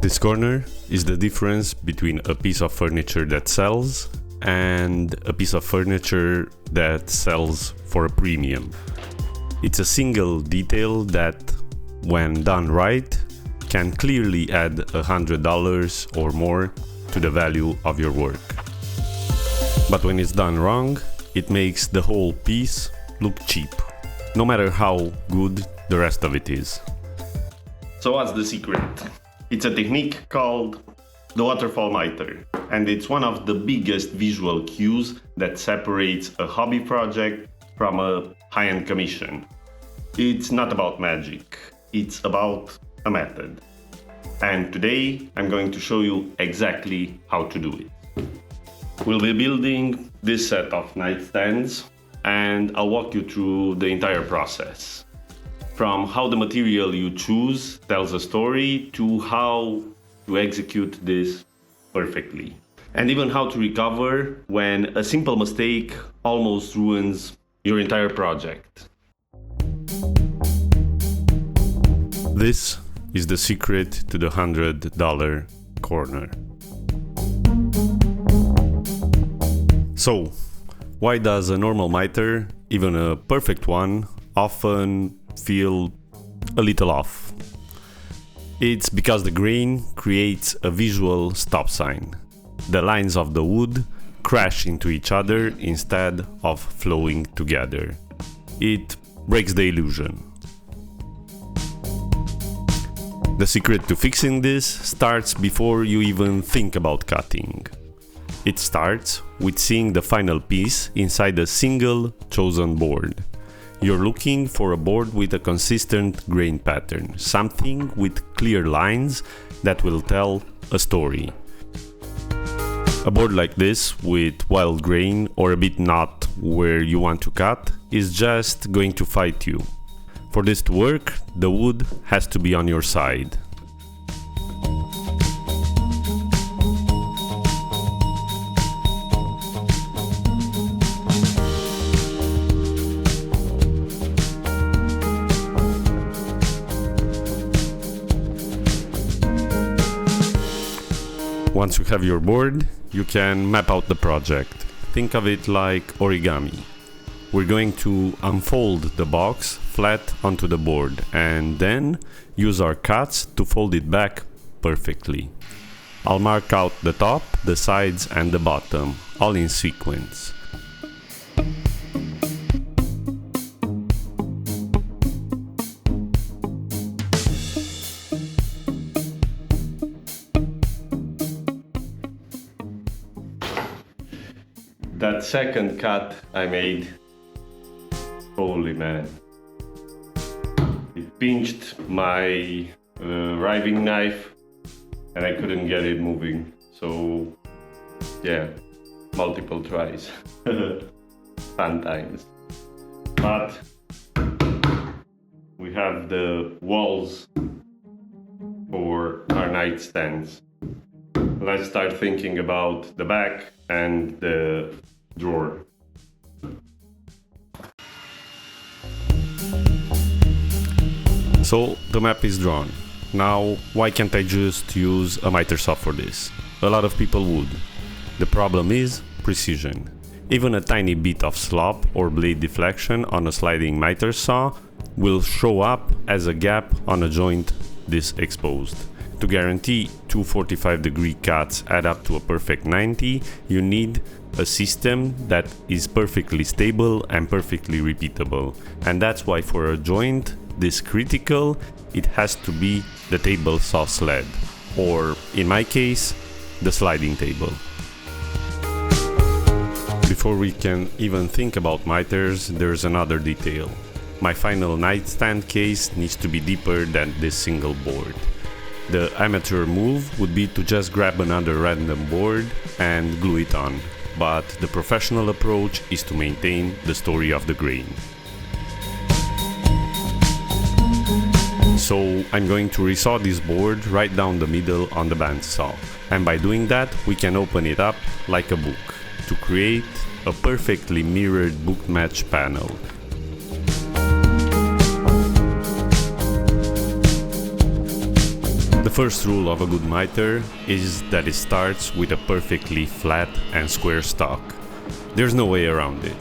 This corner is the difference between a piece of furniture that sells and a piece of furniture that sells for a premium. It's a single detail that, when done right, can clearly add $100 or more to the value of your work. But when it's done wrong, it makes the whole piece look cheap, no matter how good the rest of it is. So what's the secret? It's a technique called the waterfall miter, and it's one of the biggest visual cues that separates a hobby project from a high-end commission. It's not about magic, it's about a method. And today I'm going to show you exactly how to do it. We'll be building this set of nightstands, and I'll walk you through the entire process. From how the material you choose tells a story to how to execute this perfectly. And even how to recover when a simple mistake almost ruins your entire project. This is the secret to the $100 corner. So, why does a normal miter, even a perfect one, often feel a little off? It's because the grain creates a visual stop sign. The lines of the wood crash into each other instead of flowing together. It breaks the illusion. The secret to fixing this starts before you even think about cutting. It starts with seeing the final piece inside a single chosen board. You're looking for a board with a consistent grain pattern, something with clear lines that will tell a story. A board like this with wild grain or a bit not where you want to cut is just going to fight you. For this to work, the wood has to be on your side. Once you have your board, you can map out the project. Think of it like origami. We're going to unfold the box flat onto the board and then use our cuts to fold it back perfectly. I'll mark out the top, the sides and the bottom, all in sequence. That second cut I made, holy man. It pinched my riving knife and I couldn't get it moving. So yeah, multiple tries. Fun times. But we have the walls for our nightstands. Let's start thinking about the back and the drawer. So the map is drawn. Now, why can't I just use a miter saw for this? A lot of people would. The problem is precision. Even a tiny bit of slop or blade deflection on a sliding miter saw will show up as a gap on a joint this exposed. To guarantee two 45-degree cuts add up to a perfect 90, you need a system that is perfectly stable and perfectly repeatable. And that's why for a joint this critical, it has to be the table saw sled, or in my case, the sliding table. Before we can even think about miters, there's another detail. My final nightstand case needs to be deeper than this single board. The amateur move would be to just grab another random board and glue it on, but the professional approach is to maintain the story of the grain. So I'm going to resaw this board right down the middle on the bandsaw, and by doing that we can open it up like a book to create a perfectly mirrored bookmatch panel. The first rule of a good miter is that it starts with a perfectly flat and square stock. There's no way around it.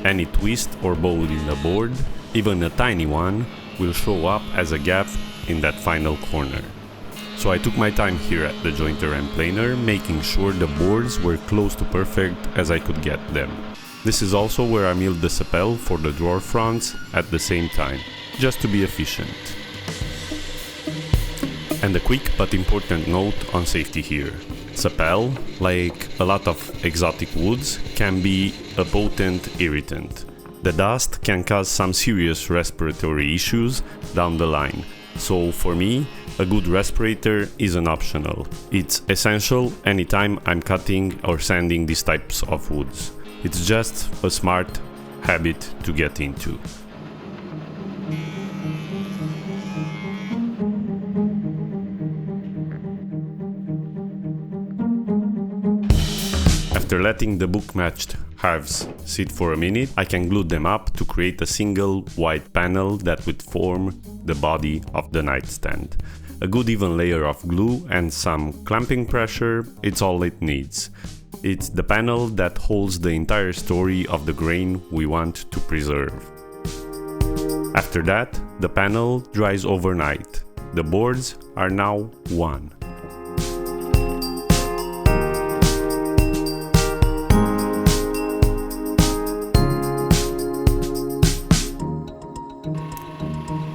Any twist or bow in the board, even a tiny one, will show up as a gap in that final corner. So I took my time here at the jointer and planer, making sure the boards were close to perfect as I could get them. This is also where I milled the sapel for the drawer fronts at the same time, just to be efficient. And a quick but important note on safety here. Sapel, like a lot of exotic woods, can be a potent irritant. The dust can cause some serious respiratory issues down the line. So for me, a good respirator isn't optional. It's essential anytime I'm cutting or sanding these types of woods. It's just a smart habit to get into. After letting the book-matched halves sit for a minute, I can glue them up to create a single white panel that would form the body of the nightstand. A good even layer of glue and some clamping pressure, it's all it needs. It's the panel that holds the entire story of the grain we want to preserve. After that, the panel dries overnight. The boards are now one.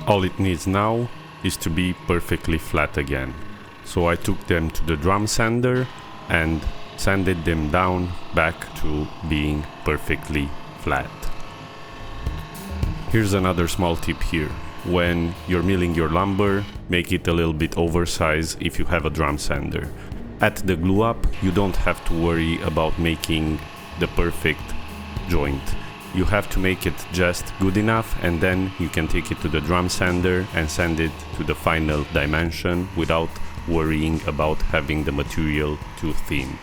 All it needs now is to be perfectly flat again. So I took them to the drum sander and sanded them down back to being perfectly flat. Here's another small tip here. When you're milling your lumber, make it a little bit oversized if you have a drum sander. At the glue up, you don't have to worry about making the perfect joint. You have to make it just good enough, and then you can take it to the drum sander and sand it to the final dimension without worrying about having the material too thin.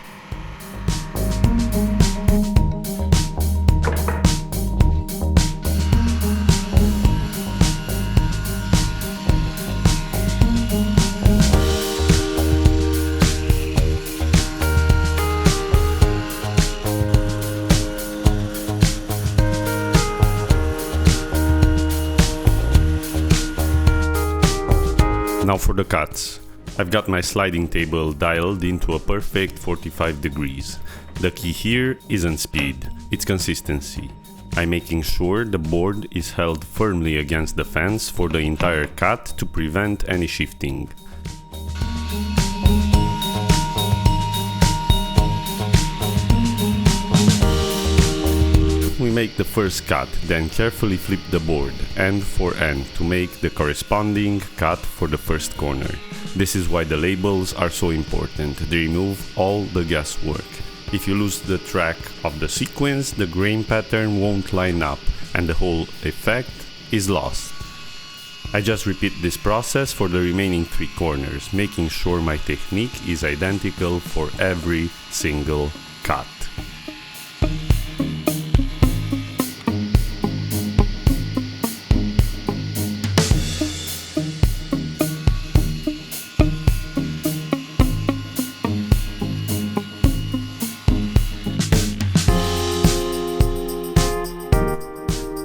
Now for the cuts. I've got my sliding table dialed into a perfect 45 degrees. The key here isn't speed, it's consistency. I'm making sure the board is held firmly against the fence for the entire cut to prevent any shifting. We make the first cut, then carefully flip the board end for end to make the corresponding cut for the first corner. This is why the labels are so important. They remove all the guesswork. If you lose the track of the sequence, the grain pattern won't line up and the whole effect is lost. I just repeat this process for the remaining 3 corners, making sure my technique is identical for every single cut.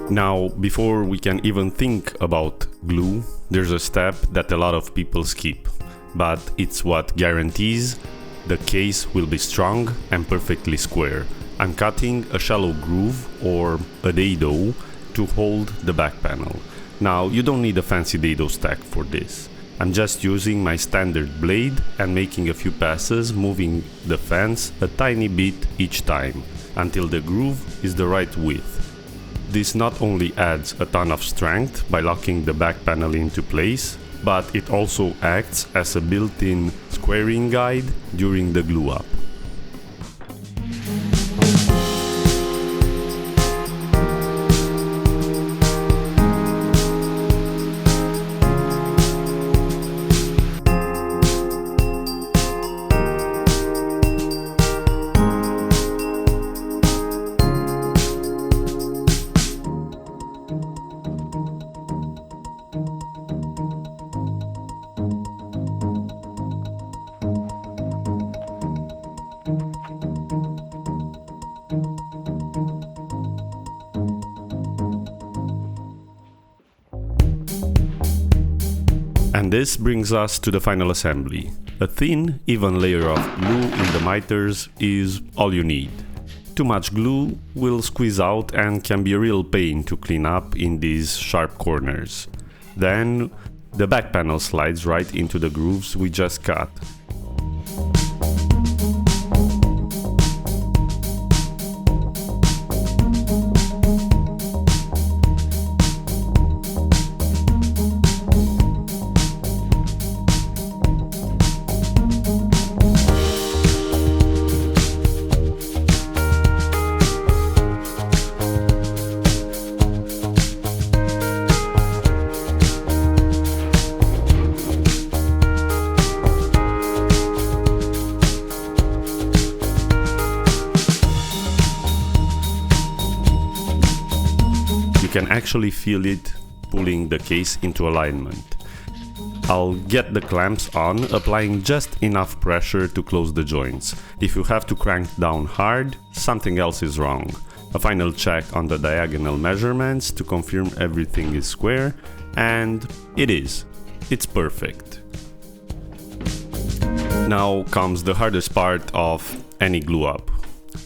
Now, before we can even think about glue, there's a step that a lot of people skip, but it's what guarantees the case will be strong and perfectly square. I'm cutting a shallow groove or a dado to hold the back panel. Now, you don't need a fancy dado stack for this. I'm just using my standard blade and making a few passes, moving the fence a tiny bit each time, until the groove is the right width. This not only adds a ton of strength by locking the back panel into place, but it also acts as a built-in squaring guide during the glue up. And this brings us to the final assembly. A thin, even layer of glue in the miters is all you need. Too much glue will squeeze out and can be a real pain to clean up in these sharp corners. Then the back panel slides right into the grooves we just cut. You can actually feel it pulling the case into alignment. I'll get the clamps on, applying just enough pressure to close the joints. If you have to crank down hard, something else is wrong. A final check on the diagonal measurements to confirm everything is square, and it is. It's perfect. Now comes the hardest part of any glue up: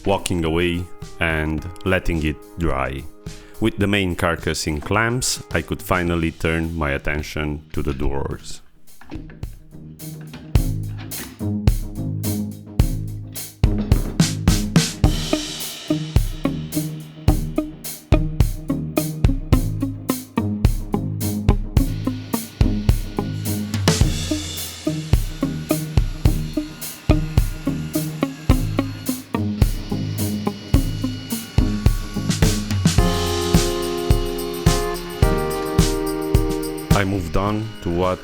walking away and letting it dry. With the main carcass in clamps, I could finally turn my attention to the drawers. I moved on to what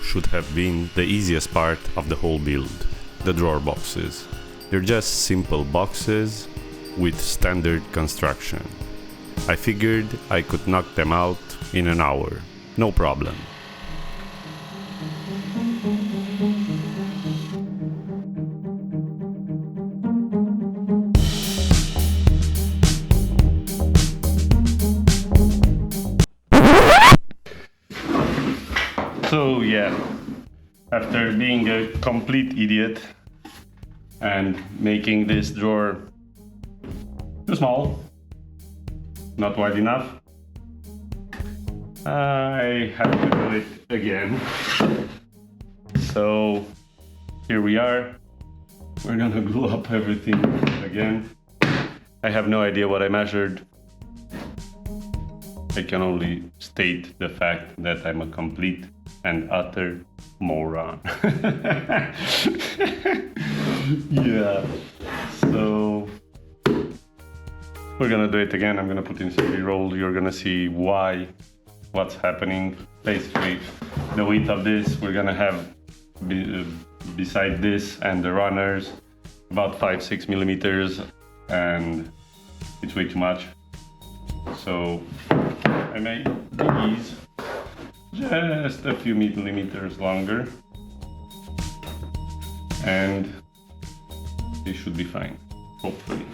should have been the easiest part of the whole build, the drawer boxes. They're just simple boxes with standard construction. I figured I could knock them out in an hour, no problem. So yeah, after being a complete idiot and making this drawer too small, not wide enough, I have to do it again. So here we are. We're gonna glue up everything again. I have no idea what I measured. I can only state the fact that I'm a complete and utter moron. Yeah, so we're gonna do it again. I'm gonna put in some B-roll. You're gonna see what's happening. Basically, the width of this, we're gonna have beside this and the runners about 5-6 millimeters, and it's way too much. So I made these just a few millimeters longer, and they should be fine, hopefully.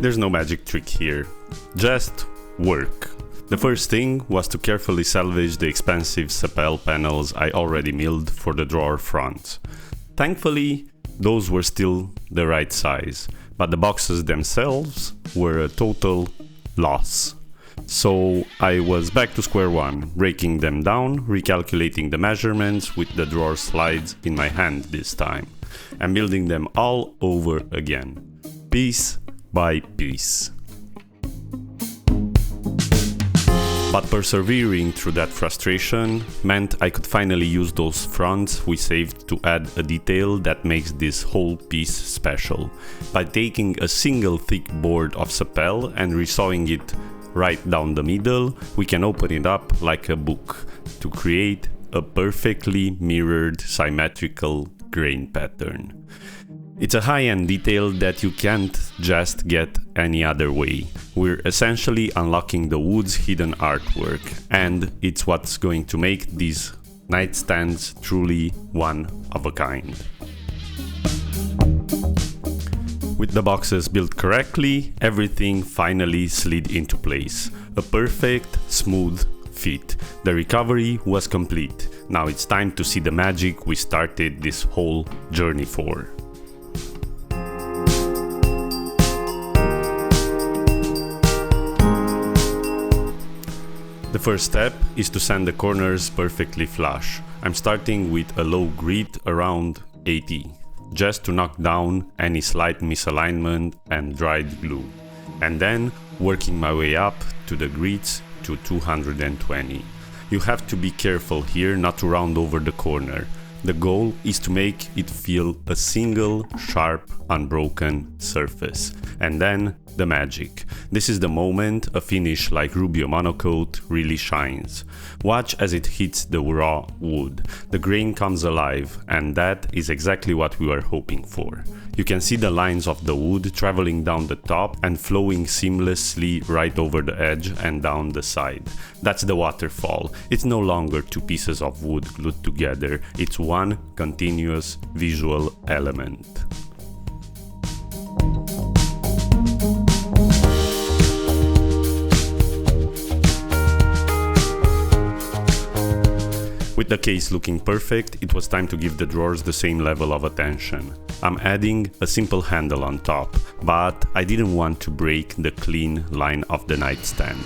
There's no magic trick here, just work. The first thing was to carefully salvage the expensive sapel panels I already milled for the drawer front. Thankfully, those were still the right size, but the boxes themselves were a total loss. So I was back to square one, breaking them down, recalculating the measurements with the drawer slides in my hand this time, and building them all over again, piece by piece. But persevering through that frustration meant I could finally use those fronts we saved to add a detail that makes this whole piece special. By taking a single thick board of sapel and resawing it right down the middle, we can open it up like a book to create a perfectly mirrored symmetrical grain pattern. It's a high-end detail that you can't just get any other way. We're essentially unlocking the wood's hidden artwork, and it's what's going to make these nightstands truly one of a kind. With the boxes built correctly, everything finally slid into place. A perfect, smooth fit. The recovery was complete. Now it's time to see the magic we started this whole journey for. The first step is to sand the corners perfectly flush. I'm starting with a low grit around 80, just to knock down any slight misalignment and dried glue, and then working my way up to the grits to 220. You have to be careful here not to round over the corner. The goal is to make it feel a single, sharp, unbroken surface. And then the magic. This is the moment a finish like Rubio monocoat really shines. Watch as it hits the raw wood. The grain comes alive, and that is exactly what we were hoping for. You can see the lines of the wood traveling down the top and flowing seamlessly right over the edge and down the side. That's the waterfall. It's no longer two pieces of wood glued together, it's one continuous visual element. With the case looking perfect, it was time to give the drawers the same level of attention. I'm adding a simple handle on top, but I didn't want to break the clean line of the nightstand.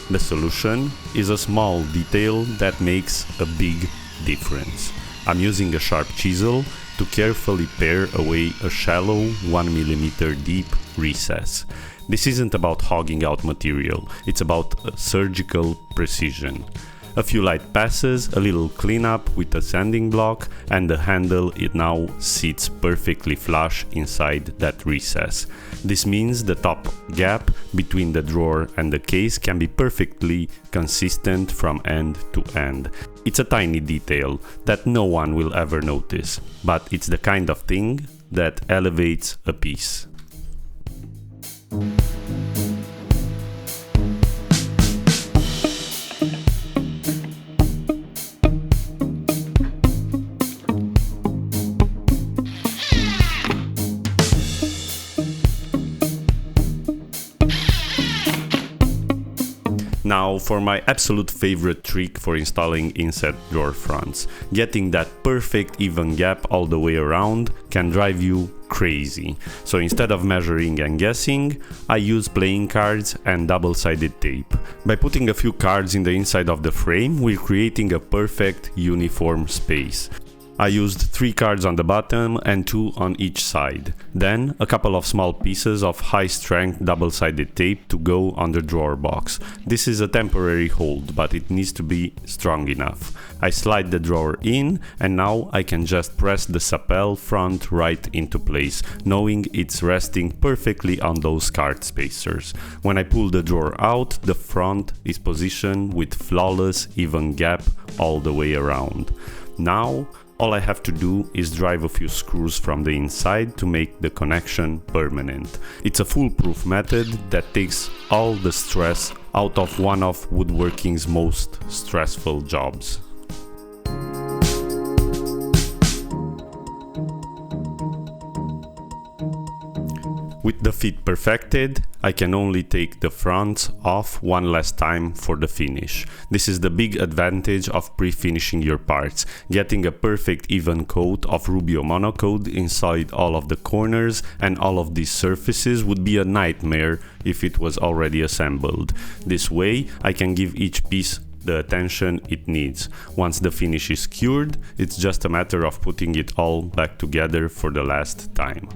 The solution is a small detail that makes a big difference. I'm using a sharp chisel to carefully pare away a shallow 1mm deep recess. This isn't about hogging out material, it's about surgical precision. A few light passes, a little cleanup with a sanding block, and the handle it now sits perfectly flush inside that recess. This means the top gap between the drawer and the case can be perfectly consistent from end to end. It's a tiny detail that no one will ever notice, but it's the kind of thing that elevates a piece. Now for my absolute favorite trick for installing inset drawer fronts. Getting that perfect even gap all the way around can drive you crazy. So instead of measuring and guessing, I use playing cards and double-sided tape. By putting a few cards in the inside of the frame, we're creating a perfect uniform space. I used 3 cards on the bottom and 2 on each side. Then a couple of small pieces of high-strength double-sided tape to go on the drawer box. This is a temporary hold, but it needs to be strong enough. I slide the drawer in, and now I can just press the sapel front right into place, knowing it's resting perfectly on those card spacers. When I pull the drawer out, the front is positioned with flawless even gap all the way around. Now, all I have to do is drive a few screws from the inside to make the connection permanent. It's a foolproof method that takes all the stress out of one of woodworking's most stressful jobs. With the fit perfected, I can only take the fronts off one last time for the finish. This is the big advantage of pre-finishing your parts. Getting a perfect even coat of Rubio monocoat inside all of the corners and all of these surfaces would be a nightmare if it was already assembled. This way, I can give each piece the attention it needs. Once the finish is cured, it's just a matter of putting it all back together for the last time.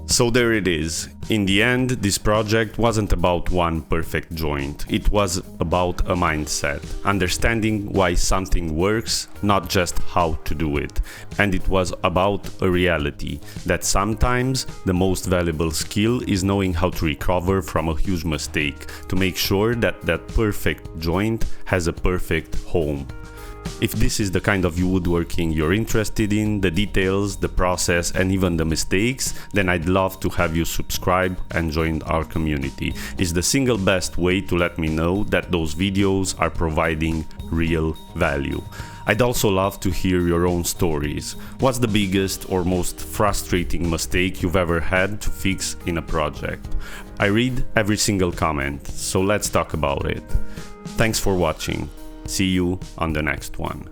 So there it is. In the end, this project wasn't about one perfect joint. It was about a mindset, understanding why something works, not just how to do it. And it was about a reality that sometimes the most valuable skill is knowing how to recover from a huge mistake, to make sure that that perfect joint has a perfect home. If this is the kind of woodworking you're interested in, the details, the process, and even the mistakes, then I'd love to have you subscribe and join our community. It's the single best way to let me know that those videos are providing real value. I'd also love to hear your own stories. What's the biggest or most frustrating mistake you've ever had to fix in a project? I read every single comment, so let's talk about it. Thanks for watching. See you on the next one.